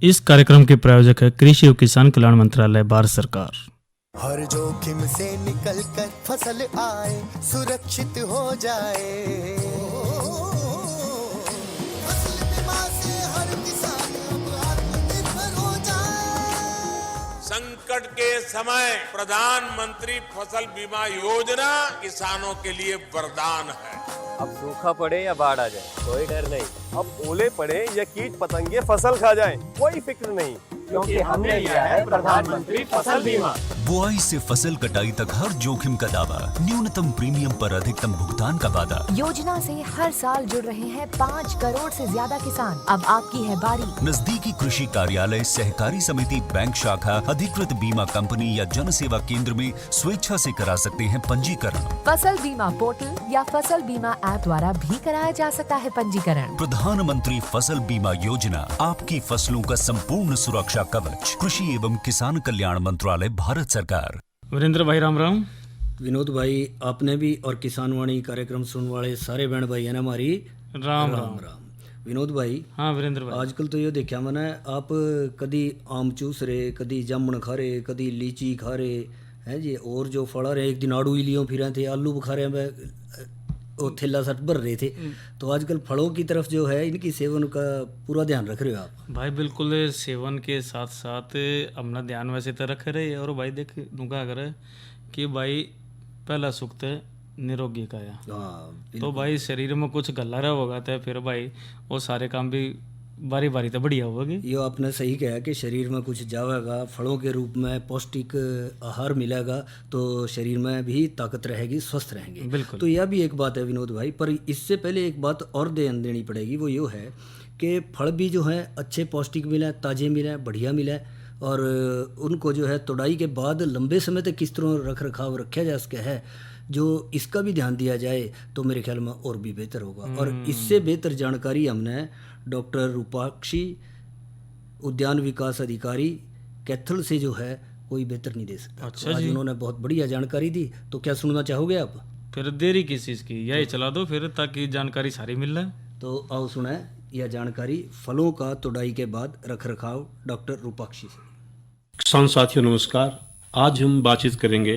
इस कार्यक्रम के प्रायोजक है कृषि और किसान कल्याण मंत्रालय, भारत सरकार। हर जोखिम से निकल कर फसल आए, सुरक्षित हो जाए। फसल बीमा से हर किसान अब आत्मनिर्भर हो जाए। संकट के समय प्रधानमंत्री फसल बीमा योजना किसानों के लिए वरदान है। अब सूखा पड़े या बाढ़ आ जाए, कोई डर नहीं। अब ओले पड़े या कीट पतंगे फसल खा जाए, कोई फिक्र नहीं, क्योंकि हमने लिया है प्रधानमंत्री फसल बीमा। बुआई से फसल कटाई तक हर जोखिम का दावा, न्यूनतम प्रीमियम पर अधिकतम भुगतान का वादा। योजना से हर साल जुड़ रहे हैं 5 करोड़ से ज्यादा किसान। अब आपकी है बारी। नजदीकी कृषि कार्यालय, सहकारी समिति, बैंक शाखा, अधिकृत बीमा कंपनी या जन सेवा केंद्र में स्वेच्छा से करा सकते हैं पंजीकरण। फसल बीमा पोर्टल या फसल बीमा ऐप द्वारा भी कराया जा सकता है पंजीकरण। प्रधानमंत्री फसल बीमा योजना, आपकी फसलों का संपूर्ण सुरक्षा कवच। कृषि एवं किसान कल्याण मंत्रालय, भारत सरकार। वीरेंद्र भाई राम राम। विनोद भाई, आपने भी और किसान वाणी कार्यक्रम सुनने वाले सारे बहन भाई है ना हमारी राम राम। विनोद भाई, हाँ वीरेंद्र भाई, आजकल तो ये देखा मैंने, आप कदी आम चूस रहे, कदी जामुन खा रहे, कदी लीची खा रहे हैं जी, और जो फल रहे, एक दिन आड़ू लियो फिर थे, आलू बुखा रहे, वो थैला सट भर रहे थे। तो आजकल फलों की तरफ जो है, इनकी सेवन का पूरा ध्यान रख रहे हो आप? भाई बिल्कुल, सेवन के साथ साथ अपना ध्यान वैसे तो रख रहे। और भाई देख दूंगा अगर कि भाई पहला सुख है निरोगी काया। तो भाई शरीर में कुछ गल्ला रहा होगा तो फिर भाई वो सारे काम भी बारी बारी तो बढ़िया होगी। ये आपने सही कहा कि शरीर में कुछ जाएगा, फलों के रूप में पौष्टिक आहार मिलेगा तो शरीर में भी ताकत रहेगी, स्वस्थ रहेंगे। बिल्कुल। तो यह भी एक बात है विनोद भाई, पर इससे पहले एक बात और ध्यान देनी पड़ेगी, वो ये है कि फल भी जो है अच्छे पौष्टिक मिले, ताज़े मिले, बढ़िया मिले, और उनको जो है तोड़ाई के बाद लंबे समय तक किस तरह रख रखाव रखा जा सके है, जो इसका भी ध्यान दिया जाए तो मेरे ख्याल में और भी बेहतर होगा। और इससे बेहतर जानकारी हमने डॉक्टर रूपाक्षी, उद्यान विकास अधिकारी, कैथल से जो है कोई बेहतर नहीं दे सकता। अच्छा तो आज जी, उन्होंने बहुत बढ़िया जानकारी दी। तो क्या सुनना चाहोगे आप? फिर देरी किस चीज़ की, यही चला दो फिर, ताकि जानकारी सारी मिल रहा है। तो आओ सुने यह जानकारी फलों का तोड़ाई के बाद रख रखाव, डॉक्टर रूपाक्षी से। किसान साथियों नमस्कार। आज हम बातचीत करेंगे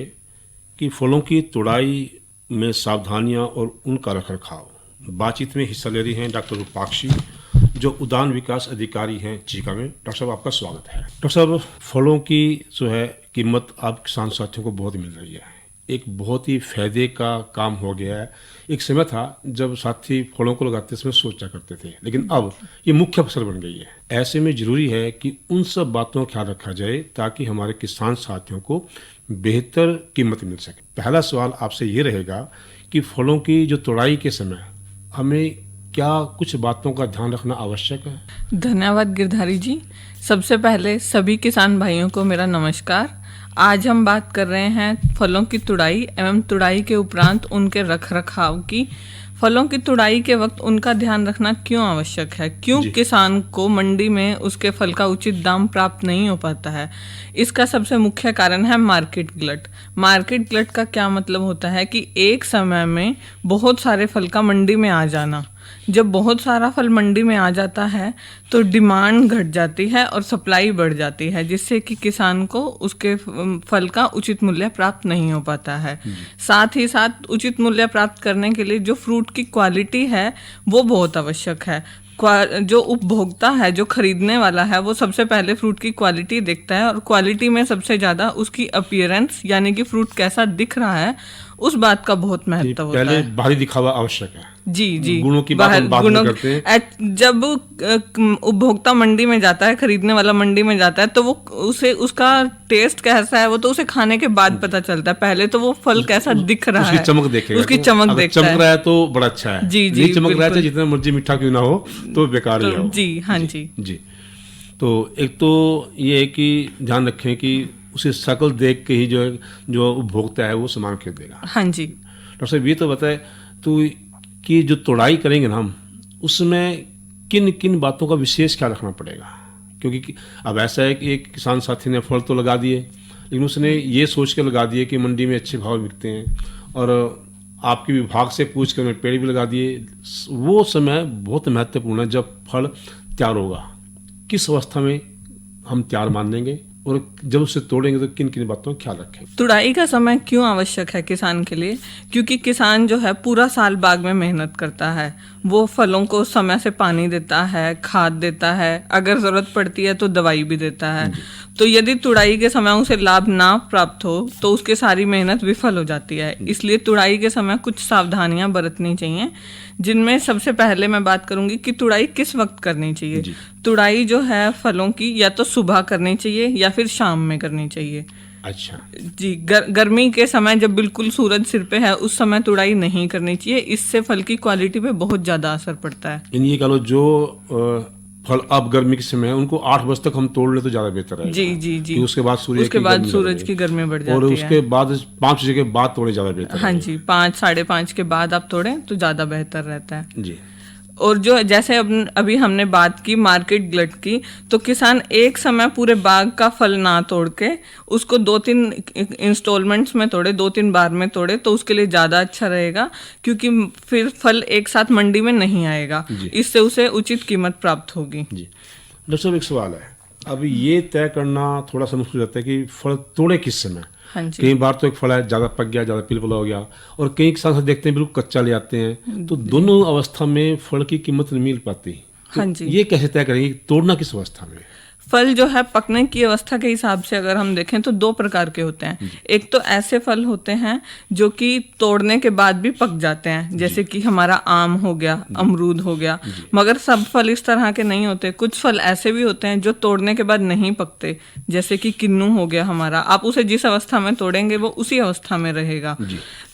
कि फलों की तुड़ाई में सावधानियां और उनका रखरखाव। बातचीत में हिस्सा ले रही हैं डॉक्टर रूपाक्षी, जो उद्यान विकास अधिकारी हैं चीका में। डॉक्टर साहब, आपका स्वागत है। डॉक्टर साहब, फलों की जो है कीमत अब किसान साथियों को बहुत मिल रही है, एक बहुत ही फायदे का काम हो गया है। एक समय था जब साथी फलों को लगाते समय सोचा करते थे, लेकिन अब ये मुख्य फसल बन गई है। ऐसे में जरूरी है कि उन सब बातों का ख्याल रखा जाए ताकि हमारे किसान साथियों को बेहतर कीमत मिल सके। पहला सवाल आपसे ये रहेगा कि फलों की जो तोड़ाई के समय हमें क्या कुछ बातों का ध्यान रखना आवश्यक है? धन्यवाद गिरधारी जी। सबसे पहले सभी किसान भाइयों को मेरा नमस्कार। आज हम बात कर रहे हैं फलों की तुड़ाई एवं तुड़ाई के उपरांत उनके रख रखाव की। फलों की तुड़ाई के वक्त उनका ध्यान रखना क्यों आवश्यक है, क्यों किसान को मंडी में उसके फल का उचित दाम प्राप्त नहीं हो पाता है? इसका सबसे मुख्य कारण है मार्केट ग्लट। मार्केट ग्लट का क्या मतलब होता है कि एक समय में बहुत सारे फल का मंडी में आ जाना। जब बहुत सारा फल मंडी में आ जाता है तो डिमांड घट जाती है और सप्लाई बढ़ जाती है, जिससे कि किसान को उसके फल का उचित मूल्य प्राप्त नहीं हो पाता है। साथ ही साथ उचित मूल्य प्राप्त करने के लिए जो फ्रूट की क्वालिटी है वो बहुत आवश्यक है। जो उपभोक्ता है, जो खरीदने वाला है, वो सबसे पहले फ्रूट की क्वालिटी देखता है, और क्वालिटी में सबसे ज़्यादा उसकी अपीयरेंस यानी कि फ्रूट कैसा दिख रहा है उस बात का बहुत महत्व होता है। पहले बाहरी दिखावा आवश्यक है। जी जी, गुणों की बात करते हैं। जब उपभोक्ता मंडी में जाता है, खरीदने वाला मंडी में जाता है, तो वो उसे उसका टेस्ट कैसा है वो तो उसे खाने के बाद पता चलता है। पहले तो वो फल कैसा दिख रहा है, उसकी चमक देखेगा, उसकी चमक देखता है। चमक रहा है तो बड़ा अच्छा है। जी जी, नहीं चमक रहा है, जितना मर्जी मीठा क्यों ना हो तो बेकार ही हो। जी हाँ जी जी। तो एक तो ये है कि ध्यान रखें कि उसे शक्ल देख के ही जो उपभोक्ता है वो सामान खरीदेगा। हाँ जी। डॉक्टर साहब, ये तो बताए तो कि जो तोड़ाई करेंगे ना हम, उसमें किन किन बातों का विशेष ख्याल रखना पड़ेगा? क्योंकि अब ऐसा है कि एक किसान साथी ने फल तो लगा दिए, लेकिन उसने ये सोच के लगा दिए कि मंडी में अच्छे भाव बिकते हैं, और आपके विभाग से पूछ कर पेड़ भी लगा दिए। वो समय बहुत महत्वपूर्ण है जब फल तैयार होगा, किस अवस्था में हम तैयार मान लेंगे, और जब उसे तोड़ेंगे तो किन किन बातों का ख्याल रखें? तुड़ाई का समय क्यों आवश्यक है किसान के लिए? क्योंकि किसान जो है पूरा साल बाग में मेहनत करता है, वो फलों को समय से पानी देता है, खाद देता है, अगर जरूरत पड़ती है तो दवाई भी देता है। तो यदि तुड़ाई के समय उसे लाभ ना प्राप्त हो तो उसकी सारी मेहनत विफल हो जाती है। इसलिए तुड़ाई के समय कुछ सावधानियां बरतनी चाहिए, जिनमें सबसे पहले मैं बात करूंगी कि तुड़ाई किस वक्त करनी चाहिए। तुड़ाई जो है फलों की या तो सुबह करनी चाहिए या फिर शाम में करनी चाहिए। अच्छा जी, गर्मी के समय जब बिल्कुल सूरज सिर पे है उस समय तुड़ाई नहीं करनी चाहिए, इससे फल की क्वालिटी पे बहुत ज्यादा असर पड़ता है। ये कह लो जो फल अब गर्मी के समय है उनको 8 बजे तक हम तोड़ ले तो ज्यादा बेहतर है। जी जी जी, उसके बाद सूरज की गर्मी बढ़ जाती है, और उसके बाद 5 बजे के बाद तोड़े ज्यादा बेहतर है। हाँ जी, 5 साढ़े 5 के बाद आप तोड़ें तो ज्यादा बेहतर रहता है जी। और जो जैसे अभी हमने बात की मार्केट ग्लट की, तो किसान एक समय पूरे बाग का फल ना तोड़ के उसको 2-3 इंस्टॉलमेंट्स में तोड़े, 2-3 बार में तोड़े तो उसके लिए ज़्यादा अच्छा रहेगा, क्योंकि फिर फल एक साथ मंडी में नहीं आएगा, इससे उसे उचित कीमत प्राप्त होगी। जी डॉक्टर साहब, एक सवाल है, अब ये तय करना थोड़ा सा मुश्किल रहता है कि फल तोड़े किस समय। हाँ जी। कई बार तो एक फल है ज़्यादा पक गया, ज़्यादा पिलपिला हो गया, और कई किसान देखते हैं बिल्कुल कच्चा ले आते हैं, तो दोनों अवस्था में फल की कीमत नहीं मिल पाती। तो हाँ जी। ये कैसे तय करेंगे तोड़ना किस अवस्था में? फल जो है पकने की अवस्था के हिसाब से अगर हम देखें तो 2 प्रकार के होते हैं। एक तो ऐसे फल होते हैं जो कि तोड़ने के बाद भी पक जाते हैं, जैसे कि हमारा आम हो गया, अमरूद हो गया, मगर सब फल इस तरह के नहीं होते। कुछ फल ऐसे भी होते हैं जो तोड़ने के बाद नहीं पकते, जैसे कि किन्नू हो गया हमारा, आप उसे जिस अवस्था में तोड़ेंगे वो उसी अवस्था में रहेगा।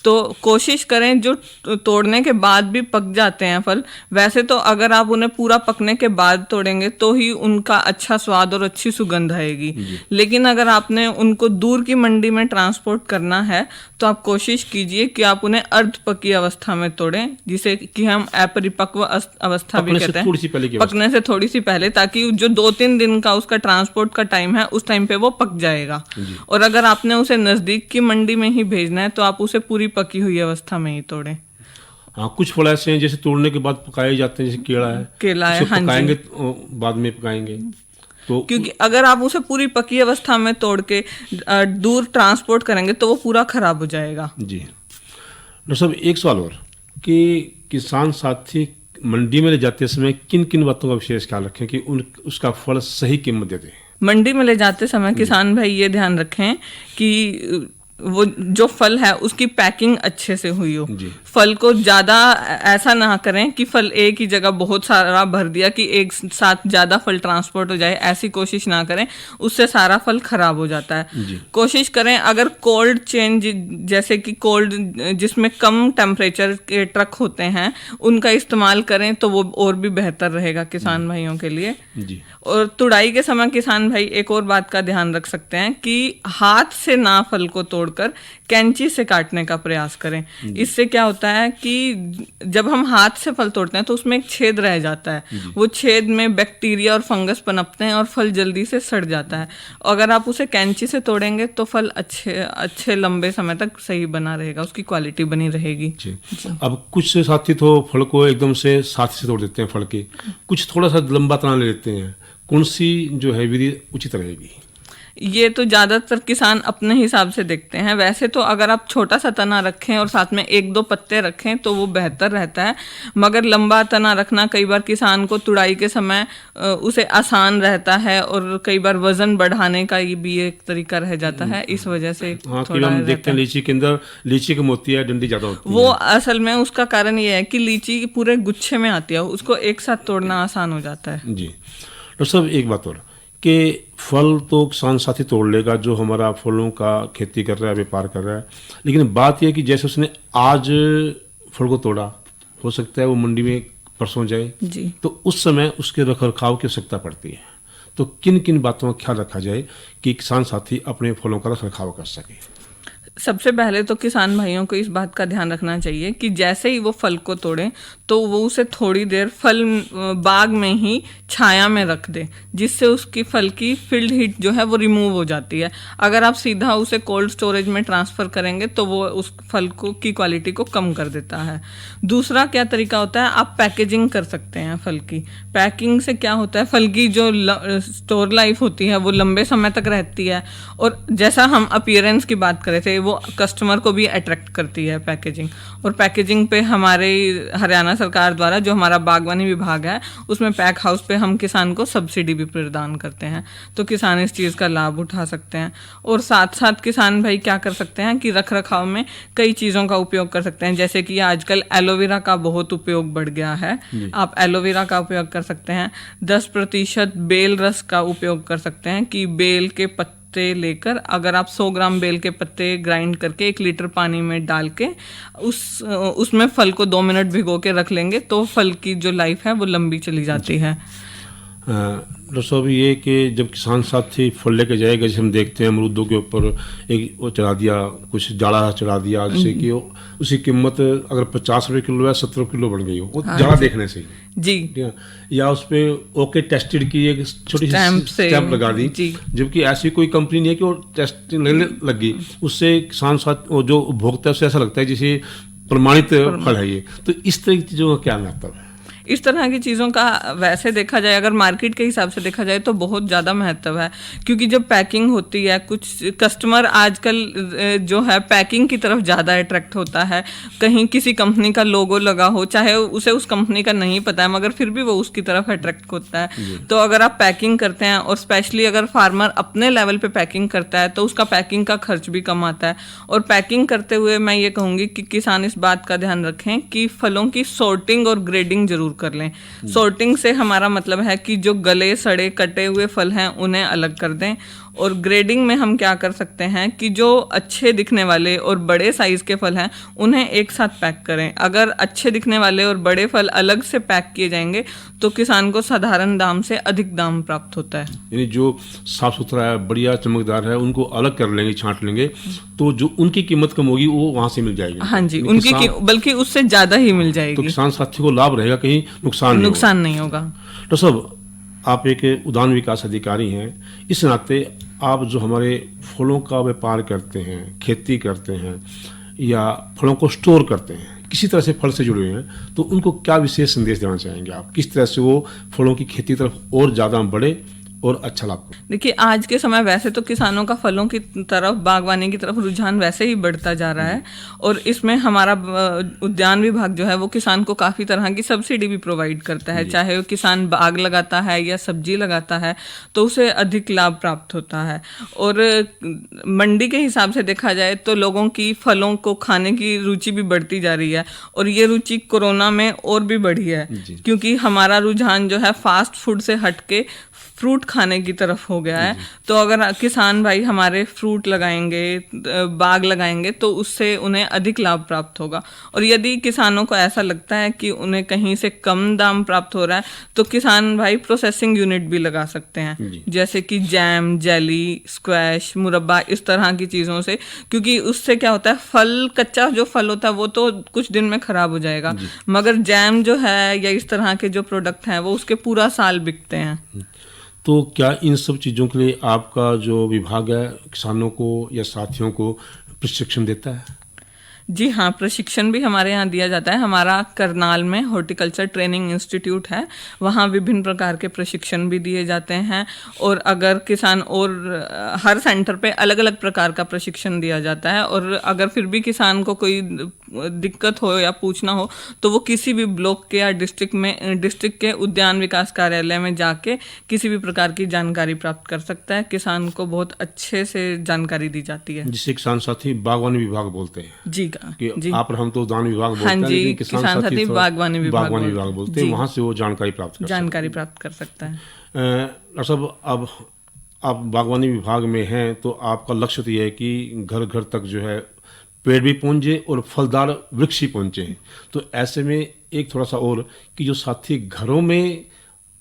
तो कोशिश करें जो तोड़ने के बाद भी पक जाते हैं फल, वैसे तो अगर आप उन्हें पूरा पकने के बाद तोड़ेंगे तो ही उनका अच्छा स्वाद और अच्छी सुगंध आएगी, लेकिन अगर आपने उनको दूर की मंडी में ट्रांसपोर्ट करना है तो आप कोशिश कीजिए कि आप उन्हें अर्ध पकी अवस्था में तोड़ें, जिसे कि हम अपरिपक्व अवस्था भी कहते हैं, पकने से थोड़ी सी पहले, ताकि जो 2-3 दिन का उसका ट्रांसपोर्ट का टाइम है उस टाइम पे वो पक जाएगा। और अगर आपने उसे नजदीक की मंडी में ही भेजना है तो आप उसे पूरी पकी हुई अवस्था में ही तोड़ें। हाँ, कुछ फल ऐसे हैं जैसे तोड़ने के बाद पकाए जाते हैं, जैसे केला है, हाँ पकाएंगे तो बाद में पकाएंगे, तो क्योंकि अगर आप उसे पूरी पकी अवस्था में तोड़ के दूर ट्रांसपोर्ट करेंगे तो वो पूरा खराब हो जाएगा। जी डॉक्टर साहब, एक सवाल और कि किसान साथी मंडी में ले जाते समय किन किन बातों का विशेष ख्याल रखें कि उसका फल सही कीमत दे दें? मंडी में ले जाते समय किसान भाई ये ध्यान रखें कि वो जो फल है उसकी पैकिंग अच्छे से हुई हो। फल को ज्यादा ऐसा ना करें कि फल एक ही जगह बहुत सारा भर दिया कि एक साथ ज्यादा फल ट्रांसपोर्ट हो जाए, ऐसी कोशिश ना करें, उससे सारा फल खराब हो जाता है। कोशिश करें अगर कोल्ड चेन जैसे कि कोल्ड जिसमें कम टेम्परेचर के ट्रक होते हैं उनका इस्तेमाल करें तो वो और भी बेहतर रहेगा किसान भाइयों के लिए। और तुड़ाई के समय किसान भाई एक और बात का ध्यान रख सकते हैं कि हाथ से ना फल को तोड़कर कैंची से काटने का प्रयास करें। इससे क्या होता है कि जब हम हाथ से फल तोड़ते हैं तो उसमें एक छेद रह जाता है, वो छेद में बैक्टीरिया और फंगस पनपते हैं और फल जल्दी से सड़ जाता है। अगर आप उसे कैंची से तोड़ेंगे तो फल अच्छे लंबे समय तक सही बना रहेगा, उसकी क्वालिटी बनी रहेगी। अब कुछ साथी तो फल को एकदम से साथ से तोड़ देते हैं फल के, कुछ थोड़ा सा लंबा तना ले लेते हैं, कौन सी जो है विधि उचित रहेगी? ये तो ज्यादातर किसान अपने हिसाब से देखते हैं। वैसे तो अगर आप छोटा सा तना रखें और साथ में 1-2 पत्ते रखें तो वो बेहतर रहता है, मगर लंबा तना रखना कई बार किसान को तुड़ाई के समय उसे आसान रहता है और कई बार वजन बढ़ाने का ये भी एक तरीका रह जाता है, इस वजह से थोड़ा हम देखते हैं लीची के अंदर लीची कम होती है, डंडी ज्यादा होती है। वो असल में उसका कारण ये है कि लीची पूरे गुच्छे में आती है, उसको एक साथ तोड़ना आसान हो जाता है। जी डॉक्टर साहब, एक बात और कि फल तो किसान साथी तोड़ लेगा जो हमारा फलों का खेती कर रहा है, व्यापार कर रहा है, लेकिन बात यह कि जैसे उसने आज फल को तोड़ा, हो सकता है वो मंडी में परसों जाए जी, तो उस समय उसके रखरखाव की आवश्यकता पड़ती है। तो किन किन बातों का ख्याल रखा जाए कि किसान साथी अपने फलों का रखरखाव कर सके? सबसे पहले तो किसान भाइयों को इस बात का ध्यान रखना चाहिए कि जैसे ही वो फल को तोड़ें तो वो उसे थोड़ी देर फल बाग में ही छाया में रख दे, जिससे उसकी फल की फील्ड हीट जो है वो रिमूव हो जाती है। अगर आप सीधा उसे कोल्ड स्टोरेज में ट्रांसफ़र करेंगे तो वो उस फल को की क्वालिटी को कम कर देता है। दूसरा क्या तरीका होता है, आप पैकेजिंग कर सकते हैं फल की। पैकिंग से क्या होता है, फल की जो स्टोर लाइफ होती है वो लंबे समय तक रहती है, और जैसा हम अपीयरेंस की बात कर रहे थे वो कस्टमर को भी अट्रैक्ट करती है पैकेजिंग। और पैकेजिंग पे हमारे हरियाणा सरकार द्वारा जो हमारा बागवानी विभाग है उसमें पैक हाउस पे हम किसान को सब्सिडी भी प्रदान करते हैं, तो किसान इस चीज़ का लाभ उठा सकते हैं। और साथ साथ किसान भाई क्या कर सकते हैं कि रख रखाव में कई चीज़ों का उपयोग कर सकते हैं, जैसे कि आजकल एलोवेरा का बहुत उपयोग बढ़ गया है। आप एलोवेरा का उपयोग कर सकते हैं। 10% बेल रस का उपयोग कर सकते हैं कि बेल के पत्ते लेकर अगर आप 100 ग्राम बेल के पत्ते ग्राइंड करके 1 लीटर पानी में डाल के उसमें फल को 2 मिनट भिगो के रख लेंगे तो फल की जो लाइफ है वो लंबी चली जाती है। डॉक्टर साहब, ये कि जब किसान साथी फल लेके जाएगा, जैसे हम देखते हैं अमरूदों के ऊपर एक वो चढ़ा दिया, कुछ जाड़ा चढ़ा दिया, जिससे कि उसकी कीमत अगर 50 रुपये किलो या 70 किलो बढ़ गई हो, वो जाड़ा देखने से जी, या उस पर ओके टेस्टेड की एक छोटी सी स्टैंप लगा दी, जबकि ऐसी कोई कंपनी नहीं है कि वो टेस्ट लग गई। उससे किसान साथ जो उपभोक्ता है उसे ऐसा लगता है जैसे प्रमाणित फल है ये। तो इस तरह की चीज़ों का क्या महत्व है? इस तरह की चीज़ों का वैसे देखा जाए, अगर मार्केट के हिसाब से देखा जाए तो बहुत ज़्यादा महत्व है, क्योंकि जब पैकिंग होती है, कुछ कस्टमर आजकल जो है पैकिंग की तरफ ज़्यादा अट्रैक्ट होता है। कहीं किसी कंपनी का लोगो लगा हो, चाहे उसे उस कंपनी का नहीं पता है, मगर फिर भी वो उसकी तरफ अट्रैक्ट होता है। तो अगर आप पैकिंग करते हैं, और स्पेशली अगर फार्मर अपने लेवल पे पैकिंग करता है, तो उसका पैकिंग का खर्च भी कम आता है। और पैकिंग करते हुए मैं ये कहूँगी कि किसान इस बात का ध्यान रखें कि फलों की सॉर्टिंग और ग्रेडिंग जरूर कर लें। सॉर्टिंग से हमारा मतलब है कि जो गले सड़े कटे हुए फल हैं उन्हें अलग कर दें। और ग्रेडिंग में हम क्या कर सकते हैं कि जो अच्छे दिखने वाले और बड़े साइज़ के फल हैं उन्हें एक साथ पैक करें। अगर अच्छे दिखने वाले और बड़े फल अलग से पैक किए जाएंगे तो किसान को साधारण दाम से अधिक दाम प्राप्त होता है। यानी जो साफ सुथरा है, बढ़िया चमकदार है, उनको अलग कर लेंगे, छांट लेंगे, तो जो उनकी कीमत कम होगी वो वहाँ से मिल जाएगी। हाँ जी, उनकी बल्कि उससे ज़्यादा ही मिल जाएगी। तो किसान साथी को लाभ रहेगा, कहीं नुकसान नहीं होगा। तो सब आप एक उद्यान विकास अधिकारी हैं, इस नाते आप जो हमारे फलों का व्यापार करते हैं, खेती करते हैं या फलों को स्टोर करते हैं, किसी तरह से फल से जुड़े हुए हैं, तो उनको क्या विशेष संदेश देना चाहेंगे आप? किस तरह से वो फलों की खेती तरफ और ज़्यादा बढ़े और अच्छा लाभ हो? देखिए, आज के समय वैसे तो किसानों का फलों की तरफ, बागवानी की तरफ रुझान वैसे ही बढ़ता जा रहा है, और इसमें हमारा उद्यान विभाग जो है वो किसान को काफ़ी तरह की सब्सिडी भी प्रोवाइड करता है। चाहे वो किसान बाग लगाता है या सब्जी लगाता है तो उसे अधिक लाभ प्राप्त होता है। और मंडी के हिसाब से देखा जाए तो लोगों की फलों को खाने की रुचि भी बढ़ती जा रही है, और ये रुचि कोरोना में और भी बढ़ी है, क्योंकि हमारा रुझान जो है फास्ट फूड से हटके फ्रूट खाने की तरफ हो गया है। तो अगर किसान भाई हमारे फ्रूट लगाएंगे, बाग लगाएंगे, तो उससे उन्हें अधिक लाभ प्राप्त होगा। और यदि किसानों को ऐसा लगता है कि उन्हें कहीं से कम दाम प्राप्त हो रहा है तो किसान भाई प्रोसेसिंग यूनिट भी लगा सकते हैं, जैसे कि जैम, जेली, स्क्वैश, मुरब्बा, इस तरह की चीज़ों से। क्योंकि उससे क्या होता है, फल, कच्चा जो फल होता है वो तो कुछ दिन में ख़राब हो जाएगा, मगर जैम जो है या इस तरह के जो प्रोडक्ट हैं वो उसके पूरा साल बिकते हैं। तो क्या इन सब चीज़ों के लिए आपका जो विभाग है किसानों को या साथियों को प्रशिक्षण देता है? जी हाँ, प्रशिक्षण भी हमारे यहाँ दिया जाता है। हमारा करनाल में हॉर्टिकल्चर ट्रेनिंग इंस्टीट्यूट है, वहाँ विभिन्न प्रकार के प्रशिक्षण भी दिए जाते हैं। और अगर किसान, और हर सेंटर पे अलग अलग प्रकार का प्रशिक्षण दिया जाता है। और अगर फिर भी किसान को कोई दिक्कत हो या पूछना हो तो वो किसी भी ब्लॉक के या डिस्ट्रिक्ट के उद्यान विकास कार्यालय में जाके किसी भी प्रकार की जानकारी प्राप्त कर सकता है। किसान को बहुत अच्छे से जानकारी दी जाती है, जिसे किसान साथी बागवानी विभाग बोलते हैं। जी कि आप हम तो उद्यान विभाग बोलते हैं, लेकिन किसान साथी बागवानी विभाग बोलते हैं, वहाँ से वो जानकारी प्राप्त कर सकता है। डॉक्टर साहब, अब आप बागवानी विभाग में हैं तो आपका लक्ष्य तो ये है कि घर घर तक जो है पेड़ भी पहुँचे और फलदार वृक्ष ही पहुँचे। तो ऐसे में एक थोड़ा सा और कि जो साथी घरों में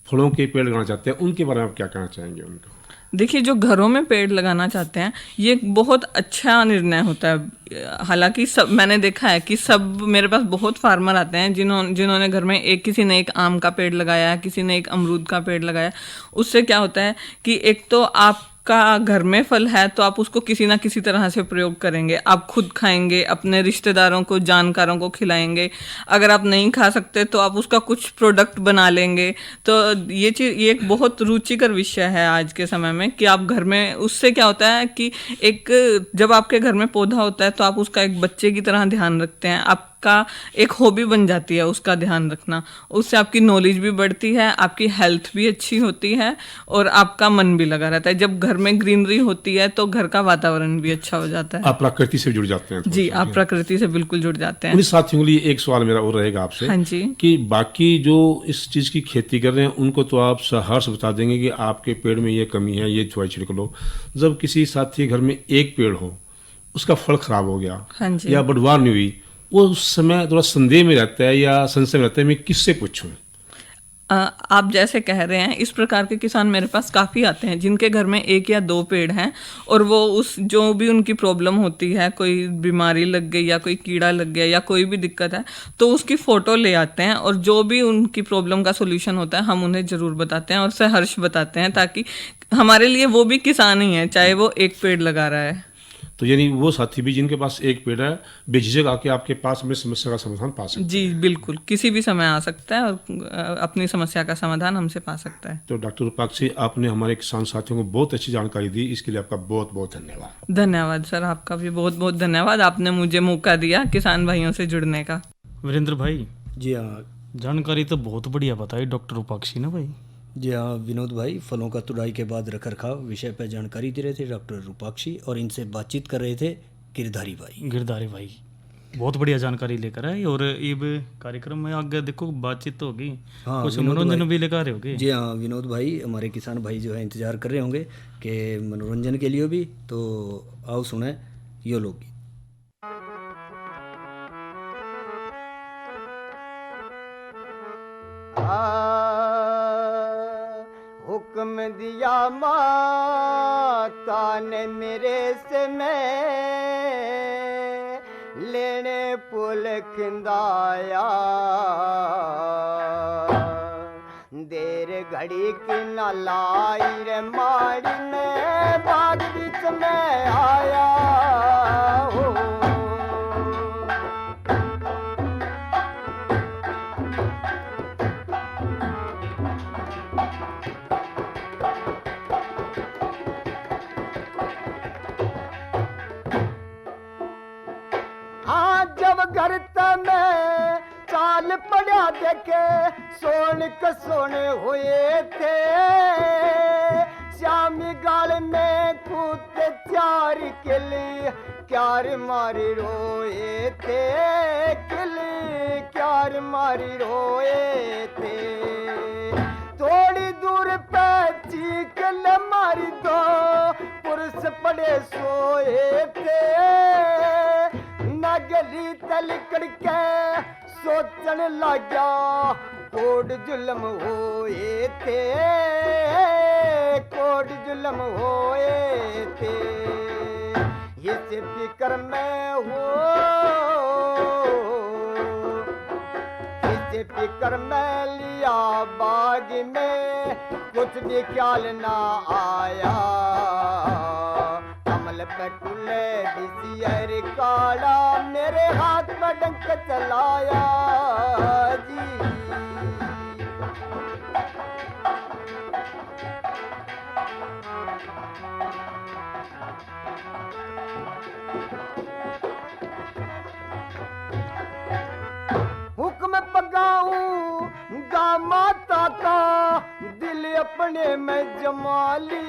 फलों के पेड़ लगाना चाहते हैं उनके बारे में आप क्या कहना चाहेंगे उनको? देखिए, जो घरों में पेड़ लगाना चाहते हैं ये एक बहुत अच्छा निर्णय होता है। हालांकि सब मैंने देखा है कि सब मेरे पास बहुत फार्मर आते हैं जिन्होंने घर में किसी ने एक आम का पेड़ लगाया, किसी ने एक अमरूद का पेड़ लगाया। उससे क्या होता है कि एक तो आपका घर में फल है तो आप उसको किसी ना किसी तरह से प्रयोग करेंगे, आप खुद खाएंगे, अपने रिश्तेदारों को, जानकारों को खिलाएंगे। अगर आप नहीं खा सकते तो आप उसका कुछ प्रोडक्ट बना लेंगे। तो ये एक बहुत रुचिकर विषय है आज के समय में कि आप घर में, उससे क्या होता है कि जब आपके घर में पौधा होता है तो आप उसका एक बच्चे की तरह ध्यान रखते हैं। आपका एक हॉबी बन जाती है उसका ध्यान रखना। उससे आपकी नॉलेज भी बढ़ती है, आपकी हेल्थ भी अच्छी होती है और आपका मन भी लगा रहता है। जब घर में ग्रीनरी होती है तो घर का वातावरण भी अच्छा हो जाता है। आप प्रकृति से जुड़ जाते हैं। जी, आप प्रकृति से बिल्कुल जुड़ जाते हैं। उन्हीं साथियों के लिए एक सवाल मेरा और रहेगा आपसे। हाँ जी। कि बाकी जो इस चीज की खेती कर रहे हैं उनको तो आप सहर्ष बता देंगे कि आपके पेड़ में ये कमी है, ये दवाई छिड़क लो। जब किसी साथी के घर में एक पेड़ हो, उसका फल खराब हो गया, हाँ जी, या बढ़वार नहीं हुई, वो उस समय थोड़ा संदेह में रहता है या संशय में रहता है, मैं किससे पूछूं? आप जैसे कह रहे हैं, इस प्रकार के किसान मेरे पास काफ़ी आते हैं जिनके घर में 1 या 2 पेड़ हैं और वो जो भी उनकी प्रॉब्लम होती है, कोई बीमारी लग गई या कोई कीड़ा लग गया या कोई भी दिक्कत है, तो उसकी फ़ोटो ले आते हैं और जो भी उनकी प्रॉब्लम का सोल्यूशन होता है हम उन्हें ज़रूर बताते हैं और सहर्ष बताते हैं, ताकि हमारे लिए वो भी किसान ही है, चाहे वो 1 पेड़ लगा रहा है। तो यानी वो साथी भी जिनके पास एक पेड़ है, बेझिझक आके आपके पास अपनी समस्या का समाधान पा सकते हैं। जी बिल्कुल, किसी भी समय आ सकता है और अपनी समस्या का समाधान हमसे पा सकता है। तो डॉक्टर रूपाक्षी, आपने हमारे किसान साथियों को बहुत अच्छी जानकारी दी, इसके लिए आपका बहुत बहुत धन्यवाद। धन्यवाद सर, आपका भी बहुत बहुत धन्यवाद। आपने मुझे मौका दिया किसान भाइयों से जुड़ने का। वीरेंद्र भाई, जी हाँ। जानकारी तो बहुत बढ़िया बताई डॉक्टर रूपाक्षी ने भाई। जी हाँ विनोद भाई, फलों का तुड़ाई के बाद रखरखाव विषय पर जानकारी दे रहे थे डॉक्टर रूपाक्षी, और इनसे बातचीत कर रहे थे गिरधारी भाई। बहुत बढ़िया जानकारी लेकर आए। और ये कार्यक्रम में आगे देखो बातचीत तो होगी, हाँ, कुछ मनोरंजन भी लेकर होगे। जी हाँ विनोद भाई, हमारे किसान भाई जो है इंतजार कर रहे होंगे कि मनोरंजन के लिए भी, तो आओ सुने यो लोकगीत। हुक्म दिया माता ने मेरे से, मैं लेने पुल खिंदाया। देर घड़ी की न लाई रे माड़ी में, बाग बीच में आया हो। जब घर में चाल पड़ा देखे, सोने के सोने हुए थे। श्यामी गाल में कूदते त्यार के लिए, क्यार मारी रोए थे। किली क्यार मारी रोए थे। थोड़ी दूर पे चीख ले मारी दो, पुरुष पड़े सोए थे। नगली तलकड़ के सोचन लगा, कोड जुल्म होए थे। कोड जुल्म होए थे। इस फिक्र में हो, इस फिक्र में लिया बाग में, कुछ भी ख्याल ना आया। कमल पे टूले बिसियर काला, मेरे हाथ में डंक चलाया जी। हुक्म पगाऊं गा माता का, दिल अपने में जमाली।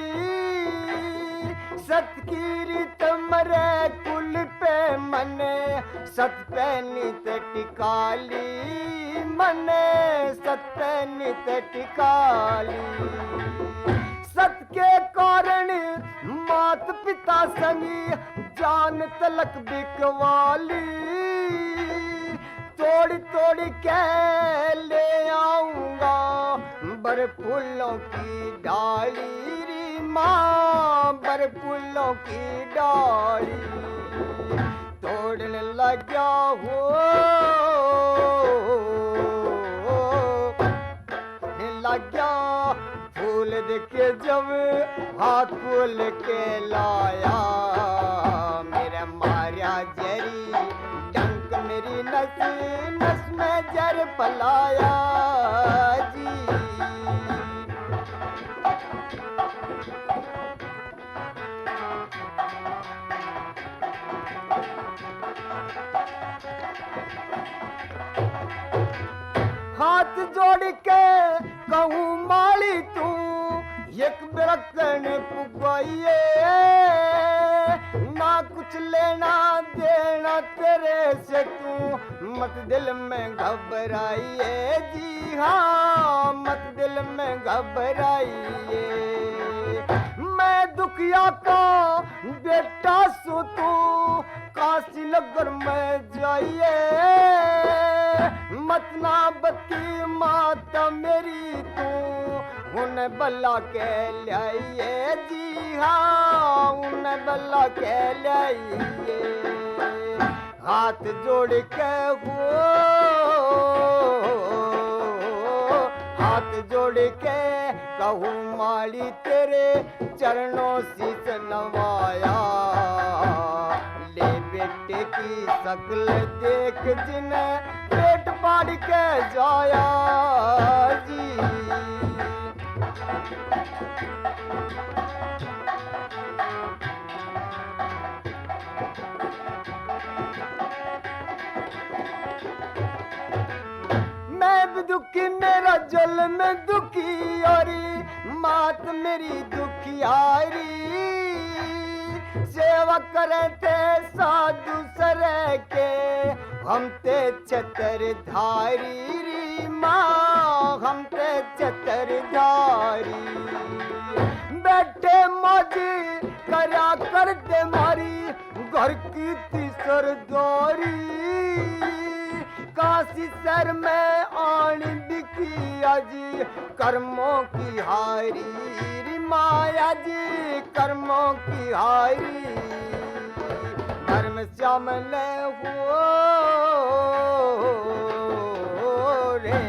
सत की रीत मरे कुल पे मने, सत पे नीत टिकाली। मने सत पे नीत टिकाली। सत के कारण मात पिता संगी, जान तलक बिकवाली। तोड़ तोड़ के ले आऊंगा बर फूलों की डाली। माँ बर फूलों की डाली तोड़ने लगा हो लगा फूल देखे जब हाथ फूल के लाया मेरा मारा जरी डंक मेरी नस नस में जर पलाया जी। हाथ जोड़ के कहूँ माली तू एक बिरकन पुगवाइए ना कुछ लेना देना तेरे से तू मत दिल में घबराइए जी हाँ मत दिल में घबराइए मैं दुखिया का बेटा सो तू काशी नगर में जाइए मत ना बती माता मेरी तू उन्हें बल्ला के लाइए जी हाँ उन्हें बल्ला के लाइए हाथ जोड़ के हो हाथ जोड़ के कहूँ माली तेरे चरणों शीश नवाया ले बेटे की शक्ल देख जिन्हें पेट फाड़ के जाया जी। मैं भी दुखी मेरा जल में दुखी और मात मेरी दुखियारी सेवा करे थे साधु सरे के हम ते छत्रधारी री माँ हम ते छत्रधारी बैठे मौजी करा करते मारी घर की सरदारी काशी शहर में आन दिखी जी कर्मों की हारी री माया जी कर्मों की हारी धर्म श्याम ले हो रे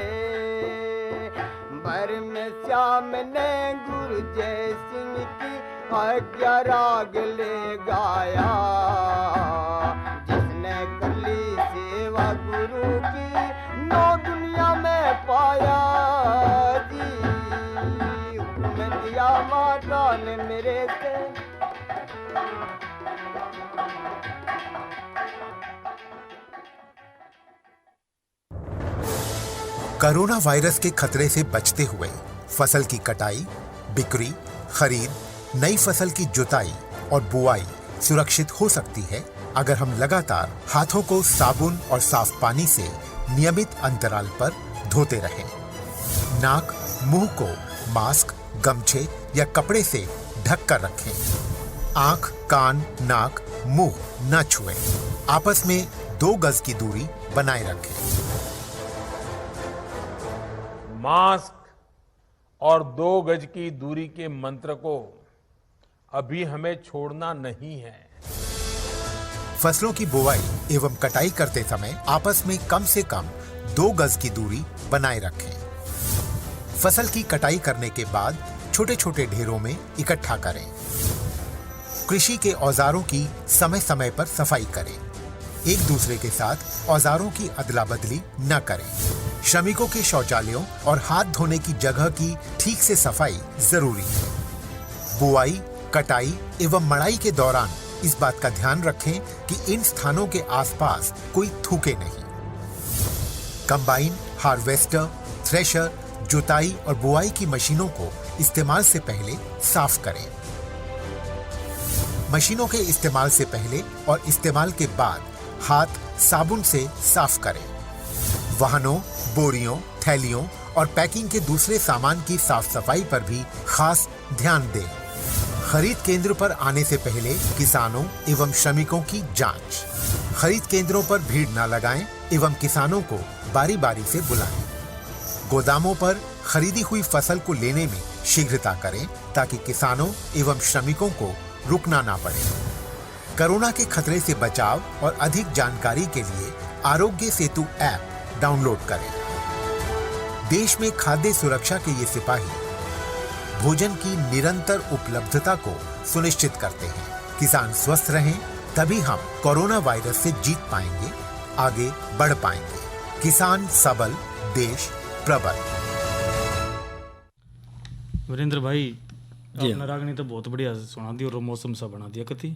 भरम श्याम ने गुरु जय सिंह की आज्ञा राग ले गाया जिसने कली सेवा गुरु की नौ दुनिया में पाया जी हुक्म दिया माता ने मेरे से कोरोना वायरस के खतरे से बचते हुए फसल की कटाई, बिक्री, खरीद, नई फसल की जुताई और बुआई सुरक्षित हो सकती है अगर हम लगातार हाथों को साबुन और साफ पानी से नियमित अंतराल पर धोते रहें। नाक, मुंह को मास्क, गमछे या कपड़े से ढक कर रखें। आंख, कान, नाक, मुंह न छुएं। आपस में 2 गज की दूरी बनाए रखें। मास्क और 2 गज की दूरी के मंत्र को अभी हमें छोड़ना नहीं है। फसलों की बुवाई एवं कटाई करते समय आपस में कम से कम 2 गज की दूरी बनाए रखें। फसल की कटाई करने के बाद छोटे छोटे ढेरों में इकट्ठा करें। कृषि के औजारों की समय समय पर सफाई करें। एक दूसरे के साथ औजारों की अदला बदली न करें। श्रमिकों के शौचालयों और हाथ धोने की जगह की ठीक से सफाई जरूरी है। बुआई, कटाई एवं मड़ाई के दौरान इस बात का ध्यान रखें कि इन स्थानों के आसपास कोई थूके नहीं। कंबाइन, हार्वेस्टर, थ्रेशर, जुताई और बुआई की मशीनों को इस्तेमाल से पहले साफ करें। मशीनों के इस्तेमाल से पहले और इस्तेमाल के बाद हाथ साबुन से साफ करें। वाहनों, बोरियों, थैलियों और पैकिंग के दूसरे सामान की साफ सफाई पर भी खास ध्यान दें। खरीद केंद्र पर आने से पहले किसानों एवं श्रमिकों की जांच। खरीद केंद्रों पर भीड़ न लगाएं एवं किसानों को बारी बारी से बुलाएं। गोदामों पर खरीदी हुई फसल को लेने में शीघ्रता करें ताकि किसानों एवं श्रमिकों को रुकना ना पड़े। कोरोना के खतरे से बचाव और अधिक जानकारी के लिए आरोग्य सेतु ऐप डाउनलोड करें। देश में खाद्य सुरक्षा के ये सिपाही भोजन की निरंतर उपलब्धता को सुनिश्चित करते हैं। किसान स्वस्थ रहें तभी हम कोरोना वायरस से जीत पाएंगे, आगे बढ़ पाएंगे। किसान सबल, देश प्रबल। वीरेंद्र भाई, आपने रागनी तो बहुत बढ़िया सुना दी और मौसम सा बना दिया कति।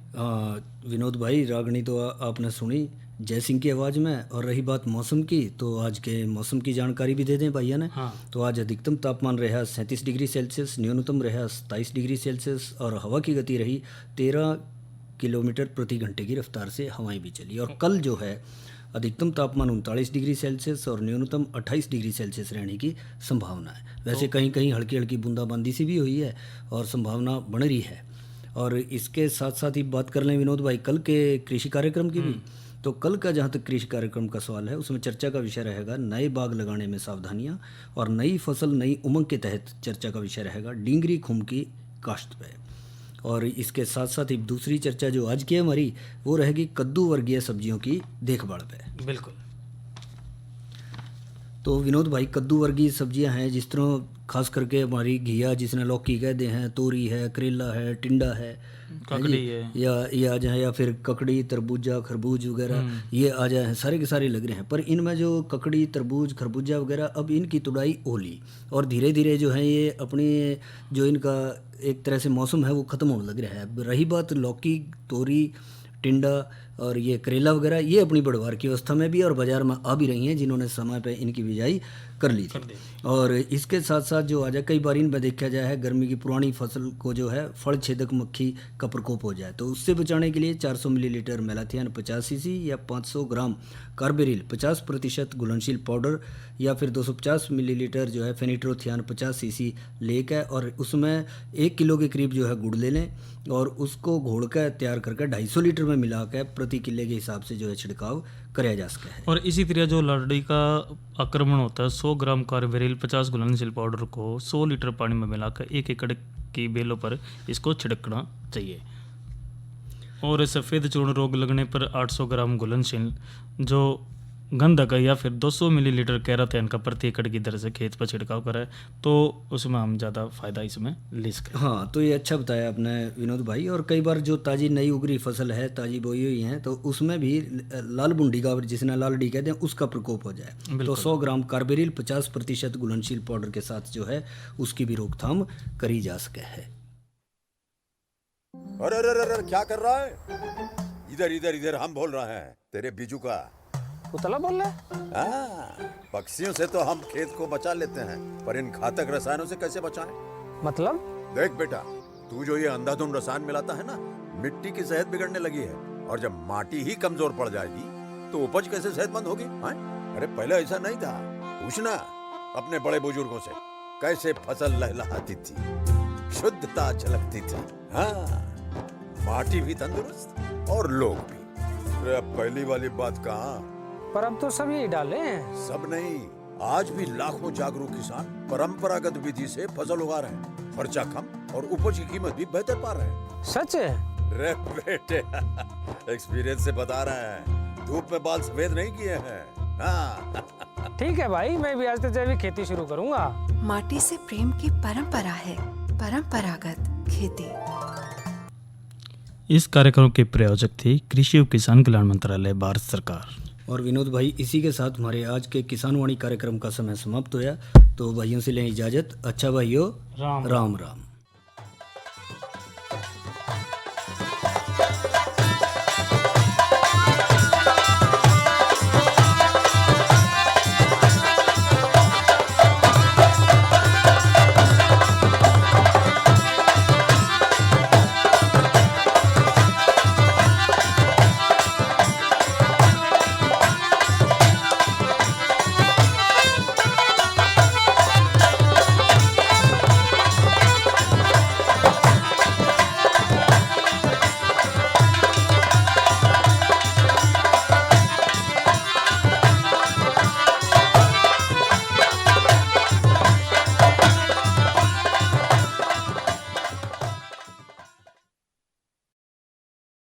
विनोद भाई, रागनी तो आपने सुनी जय सिंह की आवाज़ में। और रही बात मौसम की, तो आज के मौसम की जानकारी भी दे दें भैया ने। तो आज अधिकतम तापमान रहा 37 डिग्री सेल्सियस, न्यूनतम रहा 27 डिग्री सेल्सियस और हवा की गति रही 13 किलोमीटर प्रति घंटे की रफ्तार से हवाएं भी चली। और कल जो है अधिकतम तापमान 39 डिग्री सेल्सियस और न्यूनतम 28 डिग्री सेल्सियस रहने की संभावना है। वैसे कहीं कहीं हल्की हल्की बूंदाबांदी सी भी हुई है और संभावना बन रही है। और इसके साथ साथ ही बात कर लें विनोद भाई कल के कृषि कार्यक्रम की भी, तो कल का जहाँ तक कृषि कार्यक्रम का सवाल है उसमें चर्चा का विषय रहेगा नए बाग लगाने में सावधानियाँ, और नई फसल नई उमंग के तहत चर्चा का विषय रहेगा डींगरी खुम की काश्त पे। और इसके साथ साथ ही दूसरी चर्चा जो आज की है हमारी वो रहेगी कद्दू वर्गीय सब्जियों की देखभाल पे। बिल्कुल। तो विनोद भाई, कद्दू वर्गीय सब्जियां हैं जिस तरह खास करके हमारी घिया जिसने लौकी कहते हैं, तोरी है, करेला है, टिंडा है, ककड़ी है, या ये आ जाए, या फिर ककड़ी, तरबूजा, खरबूज वगैरह ये आ जाए हैं, सारे के सारे लग रहे हैं। पर इनमें जो ककड़ी, तरबूज, खरबूजा वगैरह अब इनकी तुड़ाई ओली और धीरे धीरे जो है ये अपनी जो इनका एक तरह से मौसम है वो ख़त्म होने लग रहा है। अब रही बात लौकी, तोरी, टिंडा और ये करेला वगैरह, ये अपनी बढ़वार की अवस्था में भी और बाज़ार में आ भी रही हैं जिन्होंने समय पे इनकी बिजाई कर ली थी। और इसके साथ साथ जो आ जाए कई बार इनमें देखा जाए है गरमी की पुरानी फसल को जो है फल छेदक मक्खी का प्रकोप हो जाए, तो उससे बचाने के लिए 400 मिलीलीटर मेलाथियन 50 सीसी या 500 ग्राम कार्बेरिल 50% घुलनशील पाउडर या फिर 250 मिलीलीटर जो है फेनिट्रोथियान 50 सीसी लेकर और उसमें 1 किलो के करीब जो है गुड़ ले लें और उसको घोल कर तैयार करके 250 लीटर में मिला कर प्रति किले के हिसाब से जो है छिड़काव कराया जा सकता है। और इसी तरह जो लड़ड़ी का आक्रमण होता है 100 ग्राम कार्बेरिल 50 घुलनशील पाउडर को 100 लीटर पानी में मिलाकर 1 एकड़ की बेलों पर इसको छिड़कना चाहिए। और सफ़ेद चूर्ण रोग लगने पर 800 ग्राम घुलनशील जो गंधक या फिर 200 मिलीलीटर कैरातेन का प्रति एकड़ की दर से खेत पर छिड़काव करें तो उसमें हम ज़्यादा फ़ायदा इसमें ले सकें। हाँ, तो ये अच्छा बताया आपने विनोद भाई। और कई बार जो ताज़ी नई उगरी फसल है, ताज़ी बोई हुई है, तो उसमें भी लाल बुंडी का जिसने लालडी कहते हैं उसका प्रकोप हो जाए तो 100 ग्राम कार्बेरिल 50% घुलनशील पाउडर के साथ जो है उसकी भी रोकथाम करी जा सके है। अरे क्या कर रहा है? इधर इधर इधर हम बोल रहे हैं तेरे बीजू का उतला बोल रहे? पक्षियों से तो हम खेत को बचा लेते हैं पर इन घातक रसायनों से कैसे बचाएं? मतलब? देख बेटा, तू जो ये अंधाधुंध रसायन मिलाता है ना, मिट्टी की सेहत बिगड़ने लगी है और जब माटी ही कमजोर पड़ जाएगी तो उपज कैसे सेहतमंद होगी? अरे पहले ऐसा नहीं था, पूछना अपने बड़े बुजुर्गों से कैसे फसल लहलहाती थी, शुद्धता झलकती थी। हाँ, माटी भी तंदुरुस्त और लोग भी। अरे अब पहली वाली बात कहाँ? पर अब तो सब यही डाले हैं। सब नहीं, आज भी लाखों जागरूक किसान परंपरागत विधि से फसल उगा रहे हैं, खर्चा कम और उपज की कीमत भी बेहतर पा रहे हैं। सच है? रे बेटे, एक्सपीरियंस से बता रहे हैं, धूप में बाल सफेद नहीं किए हैं। हाँ। ठीक है भाई, मैं भी आज से जैविक खेती शुरू करूंगा। माटी से प्रेम की परंपरा है परंपरागत खेती। इस कार्यक्रम के प्रायोजक थे कृषि और किसान कल्याण मंत्रालय, भारत सरकार। और विनोद भाई, इसी के साथ हमारे आज के किसान वाणी कार्यक्रम का समय समाप्त हुआ, तो भाइयों से लें इजाजत। अच्छा भाइयों, राम राम।